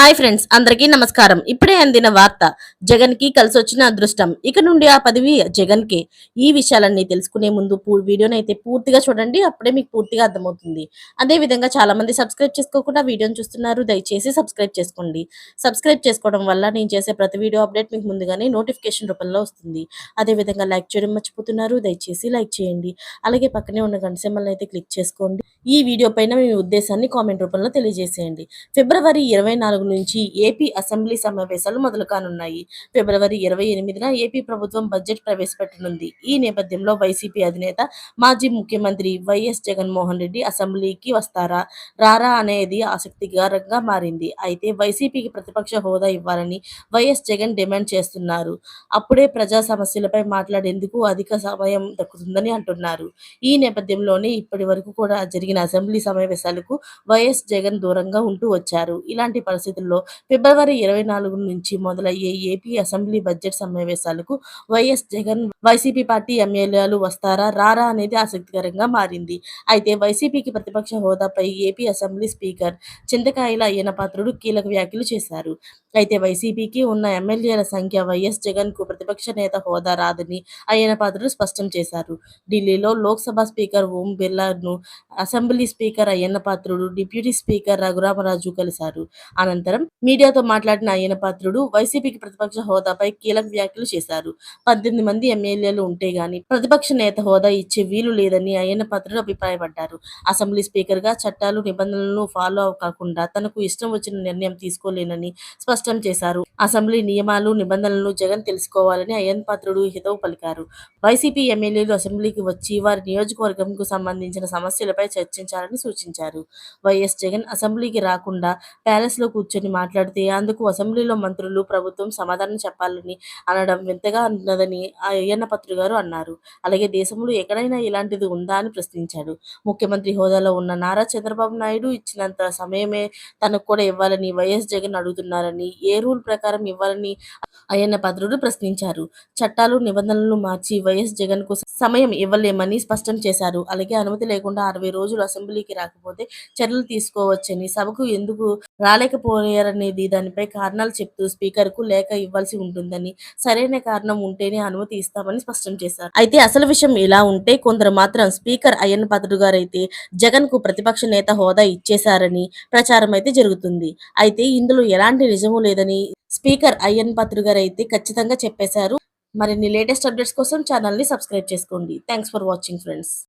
Hi friends, అందరికీ నమస్కారం. ఇప్పుడే అందిన వార్త. జగన్ కి కలిసొచ్చిన అదృష్టం. ఇక నుండి ఆ పదవి జగన్ కే. ఈ విషయాలన్నీ తెలుసుకునే ముందు వీడియోని అయితే పూర్తిగా చూడండి. అప్పుడే మీకు పూర్తిగా అర్థమవుతుంది. అదే విధంగా చాలా మంది సబ్స్క్రైబ్ చేసుకోకుండా వీడియోని చూస్తున్నారు. దయచేసి సబ్స్క్రైబ్ చేసుకోండి. సబ్స్క్రైబ్ చేసుకోవడం వల్ల నేను చేసే ప్రతి వీడియో అప్డేట్ మీకు ముందుగానే నోటిఫికేషన్ రూపంలో వస్తుంది. అదే విధంగా లైక్ చేయడం మర్చిపోతున్నారు. దయచేసి లైక్ చేయండి. అలాగే పక్కనే ఉన్న గంట సింబల్ అయితే క్లిక్ చేసుకోండి. ఈ వీడియో పైన మీ ఉద్దేశాన్ని కామెంట్ రూపంలో తెలియజేసేయండి. ఫిబ్రవరి 24 నుంచి ఏపీ అసెంబ్లీ సమావేశాలు మొదలు కానున్నాయి. ఫిబ్రవరి 28న ఏపీ ప్రభుత్వం బడ్జెట్ ప్రవేశపెట్టనుంది. ఈ నేపథ్యంలో వైసీపీ అధినేత మాజీ ముఖ్యమంత్రి వైఎస్ జగన్మోహన్ రెడ్డి అసెంబ్లీకి వస్తారా రారా అనేది ఆసక్తికరంగా మారింది. అయితే వైసీపీకి ప్రతిపక్ష హోదా ఇవ్వాలని వైఎస్ జగన్ డిమాండ్ చేస్తున్నారు. అప్పుడే ప్రజా సమస్యలపై మాట్లాడేందుకు అధిక సమయం దక్కుతుందని అంటున్నారు. ఈ నేపథ్యంలోనే ఇప్పటి వరకు కూడా జరిగిన అసెంబ్లీ సమావేశాలకు వైఎస్ జగన్ దూరంగా ఉంటూ వచ్చారు. ఇలాంటి పరిస్థితుల్లో ఫిబ్రవరి 24 నుంచి మొదలయ్యే ఏపీ అసెంబ్లీ బడ్జెట్ సమావేశాలకు వైఎస్ జగన్ వైసీపీ పార్టీ ఎమ్మెల్యేలు వస్తారా రారా అనేది ఆసక్తికరంగా మారింది. అయితే వైసీపీకి ప్రతిపక్ష హోదాపై ఏపీ అసెంబ్లీ స్పీకర్ చింతకాయల అయ్యన్నపాత్రుడు కీలక వ్యాఖ్యలు చేశారు. అయితే వైసీపీకి ఉన్న ఎమ్మెల్యేల సంఖ్య వైఎస్ జగన్ కు ప్రతిపక్ష నేత హోదా రాదని అయ్యన్నపాత్రుడు స్పష్టం చేశారు. ఢిల్లీలో లోక్సభ స్పీకర్ ఓం బిర్లాను assembly speaker Ayyannapatrudu deputy speaker Raghuramaraju కలిశారు. అనంతరం మీడియాతో మాట్లాడిన అయ్యన్నపాత్రుడు వైసీపీకి ప్రతిపక్ష హోదాపై కీలక వ్యాఖ్యలు చేశారు. 18 మంది ఎమ్మెల్యేలు ఉంటే గాని ప్రతిపక్ష నేత హోదా ఇచ్చే వీలు లేదని అయ్యన్నపాత్రుడు అభిప్రాయపడ్డారు. అసెంబ్లీ స్పీకర్ గా చట్టాలు నిబంధనలను ఫాలో కాకుండా తనకు ఇష్టం వచ్చిన నిర్ణయం తీసుకోలేనని స్పష్టం చేశారు. అసెంబ్లీ నియమాలు నిబంధనలను జగన్ తెలుసుకోవాలని అయ్యన్నపాత్రుడు హితవు పలికారు. వైసీపీ ఎమ్మెల్యేలు అసెంబ్లీకి వచ్చి వారి నియోజకవర్గంకు సంబంధించిన సమస్యలపై చర్చించాలని సూచించారు. వైఎస్ జగన్ అసెంబ్లీకి రాకుండా ప్యాలెస్ లో కూర్చొని మాట్లాడితే అందుకు అసెంబ్లీలో మంత్రులు ప్రభుత్వం సమాధానం చెప్పాలని అనడం వింతగా ఉన్నదని అయ్యన్నపాత్రుడు గారు అన్నారు. అలాగే దేశంలో ఎక్కడైనా ఇలాంటిది ఉందా అని ప్రశ్నించాడు. ముఖ్యమంత్రి హోదాలో ఉన్న నారా చంద్రబాబు నాయుడు ఇచ్చినంత సమయమే తనకు కూడా ఇవ్వాలని వైఎస్ జగన్ అడుగుతున్నారని, ఏ రూల్ ప్రకారం ఇవ్వాలని అయ్యన్నపాత్రుడు ప్రశ్నించారు. చట్టాలు నిబంధనలను మార్చి వైఎస్ జగన్ కు సమయం ఇవ్వలేమని స్పష్టం చేశారు. అలాగే అనుమతి లేకుండా 60 రోజులు అసెంబ్లీకి రాకపోతే చర్యలు తీసుకోవచ్చని, సభకు ఎందుకు రాలేకపోయారనేది దానిపై కారణాలు చెప్తూ స్పీకర్ కు లేఖ ఇవ్వాల్సి ఉంటుందని, సరైన కారణం ఉంటేనే అనుమతి ఇస్తామని స్పష్టం చేశారు. అయితే అసలు విషయం ఇలా ఉంటే కొందరు మాత్రం స్పీకర్ అయ్యన్నపాత్రుడు గారైతే జగన్ కు ప్రతిపక్ష నేత హోదా ఇచ్చేశారని ప్రచారం అయితే జరుగుతుంది. అయితే ఇందులో ఎలాంటి నిజమూ లేదని స్పీకర్ అయ్యన్నపాత్రుడు గారు అయితే ఖచ్చితంగా చెప్పేశారు. మరిన్ని లేటెస్ట్ అప్డేట్స్ కోసం ఛానల్ ని సబ్స్క్రైబ్ చేసుకోండి. Thanks for watching friends.